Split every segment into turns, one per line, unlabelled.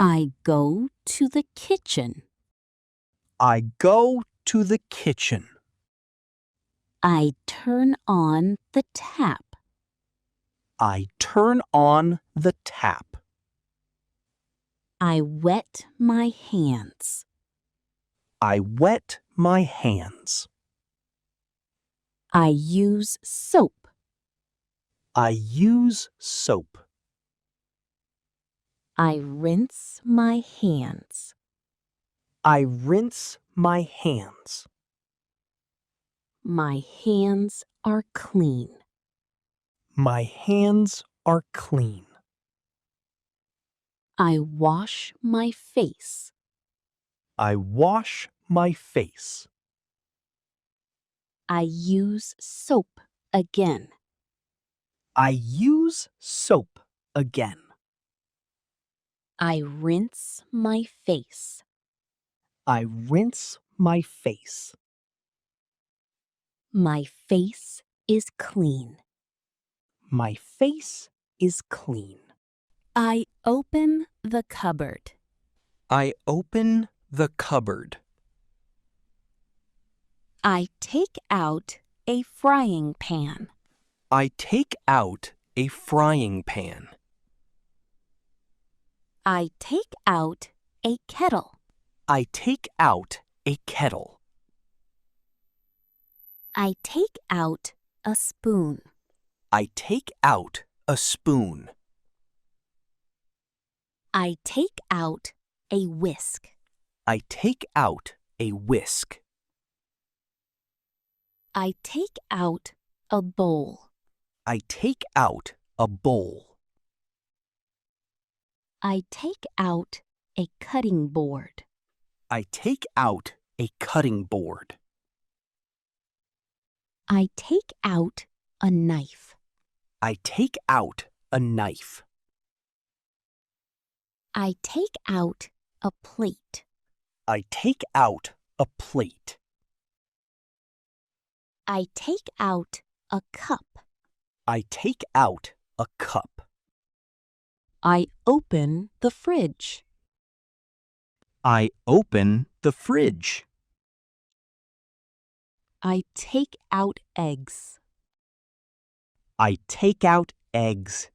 I go to the kitchen.
I go to the kitchen.
I turn on the tap.
I turn on the tap.
I wet my hands.
I wet my hands.
I use soap.
I use soap.
I rinse my hands.
I rinse my hands.
My hands are clean.
My hands are clean.
I wash my face.
I wash my face.
I use soap again.
I use soap again.
I rinse my face.
I rinse my face.
My face is clean.
My face is clean.
I open the cupboard.
I open the cupboard.
I take out a frying pan.
I take out a frying pan.
I take out a kettle.
I take out a kettle.
I take out a spoon.
I take out a spoon.
I take out a whisk.
I take out a whisk.
I take out a bowl.
I take out a bowl.
I take out a cutting board.
I take out a cutting board.
I take out a knife.
I take out a knife.
I take out a plate.
I take out a plate.
I take out a cup.
I take out a cup.
I open the fridge.
I open the fridge.
I take out eggs.
I take out eggs.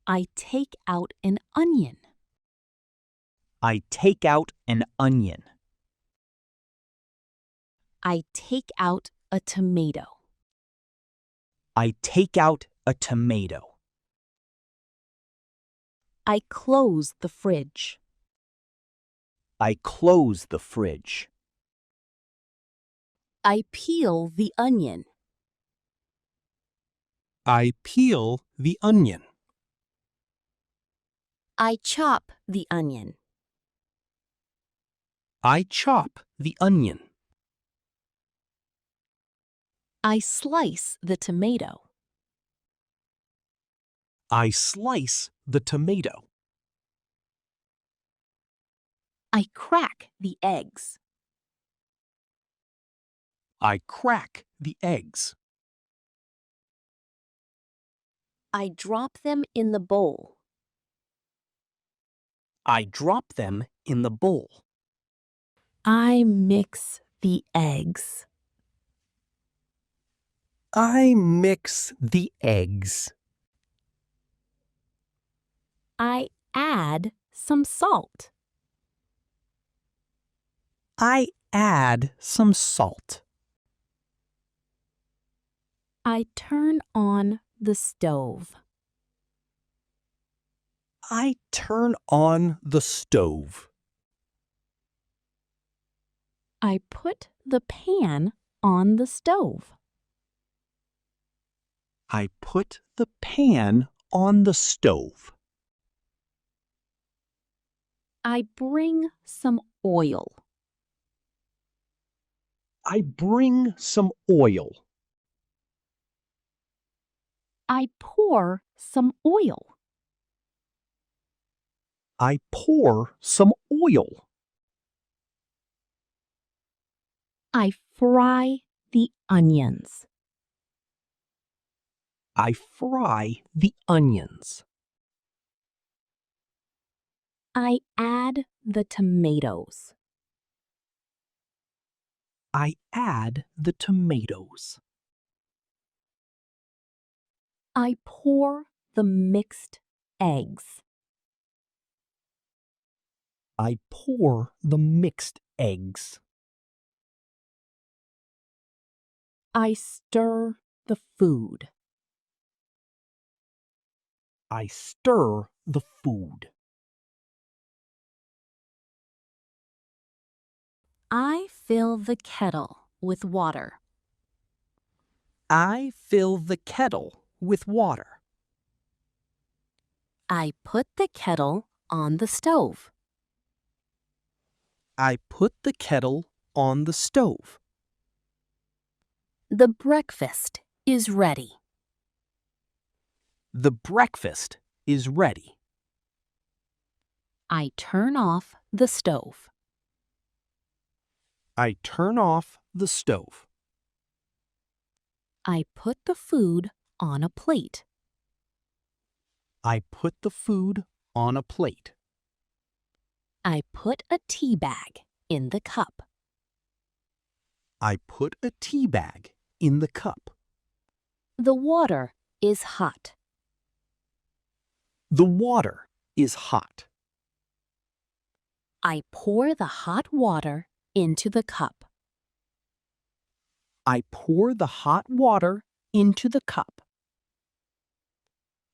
I take out an onion.
I take out an onion.
I take out a tomato.
I take out a tomato.
I close the fridge.
I close the fridge.
I peel the onion.
I peel the onion.
I chop the onion.
I chop the onion.
I slice the tomato.
I slice the tomato.
I crack the eggs.
I crack the eggs.
I drop them in the bowl.
I drop them in the bowl.
I mix the eggs.
I mix the eggs.
I add some salt.
I add some salt.
I turn on the stove.
I turn on the stove.
I put the pan on the stove.
I put the pan on the stove.
I bring some oil.
I bring some oil.
I pour some oil.
I pour some oil.
I fry the onions.
I fry the onions.
I add the tomatoes.
I add the tomatoes.
I pour the mixed eggs.
I pour the mixed eggs.
I stir the food.
I stir the food.
I fill the kettle with water.
I fill the kettle with water.
I put the kettle on the stove.
I put the kettle on the stove.
The breakfast is ready.
The breakfast is ready.
I turn off the stove.
I turn off the stove.
I put the food on a plate.
I put the food on a plate.
I put a tea bag in the cup.
I put a tea bag in the cup.
The water is hot.
The water is hot.
I pour the hot water into the cup.
I pour the hot water into the cup.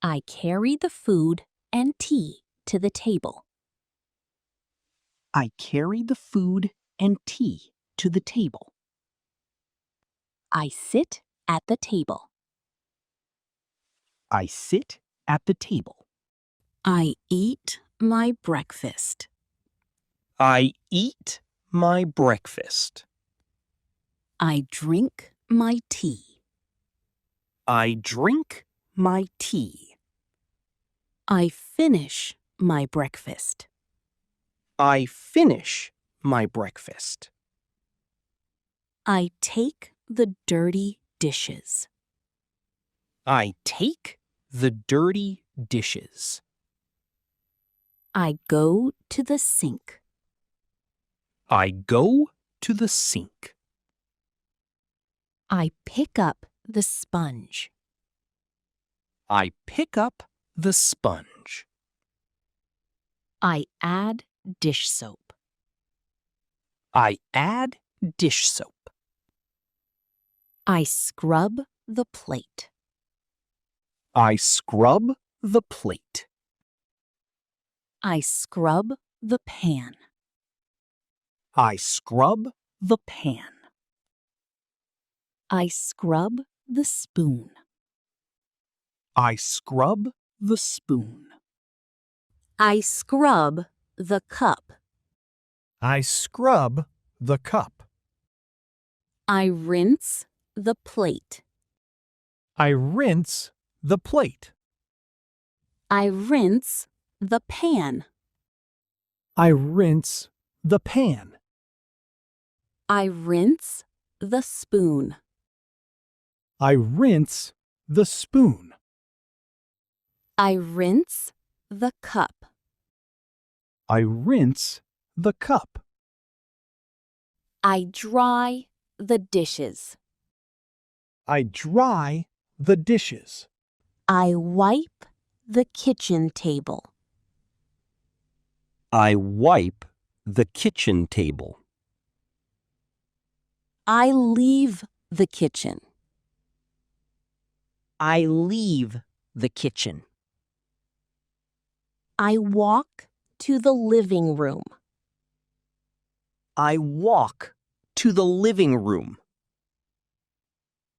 I carry the food and tea to the table.
I carry the food and tea to the table.
I sit at the table.
I sit at the table.
I eat my breakfast.
I eat my breakfast.
I drink my tea.
I drink my tea.
I finish my breakfast.
I finish my breakfast.
I take the dirty dishes.
I take the dirty dishes.
I go to the sink.
I go to the sink.
I pick up the sponge.
I pick up the sponge.
I add dish soap.
I add dish soap.
I scrub the plate.
I scrub the plate.
I scrub the pan.
I scrub the pan.
I scrub the spoon.
I scrub the spoon.
I scrub the cup.
I scrub the cup.
I rinse the plate.
I rinse the plate.
I rinse the pan.
I rinse the pan.
I rinse the spoon.
I rinse the spoon.
I rinse the cup.
I rinse the cup.
I dry the dishes.
I dry the dishes.
I wipe the kitchen table.
I wipe the kitchen table.
I leave the kitchen.
I leave the kitchen.
I walk to the living room.
I walk to the living room.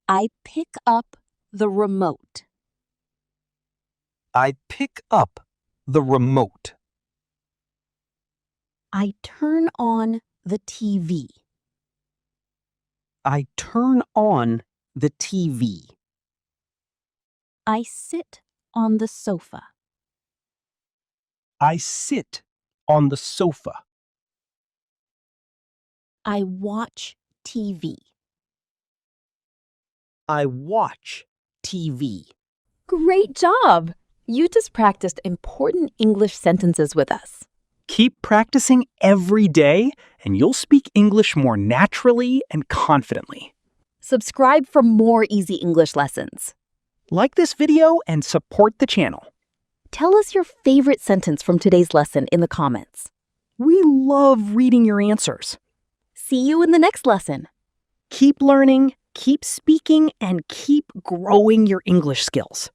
I pick up the remote.
I pick up the remote.
I turn on the TV.
I turn on the TV.
I sit on the sofa.
I sit on the sofa.
I watch TV.
I watch TV.
Great job! You just practiced important English sentences with us.
Keep practicing every day, and you'll speak English more naturally and confidently.
Subscribe for more easy English lessons.
Like this video and support the channel.
Tell us your favorite sentence from today's lesson in the comments.
We love reading your answers.
See you in the next lesson.
Keep learning, keep speaking, and keep growing your English skills.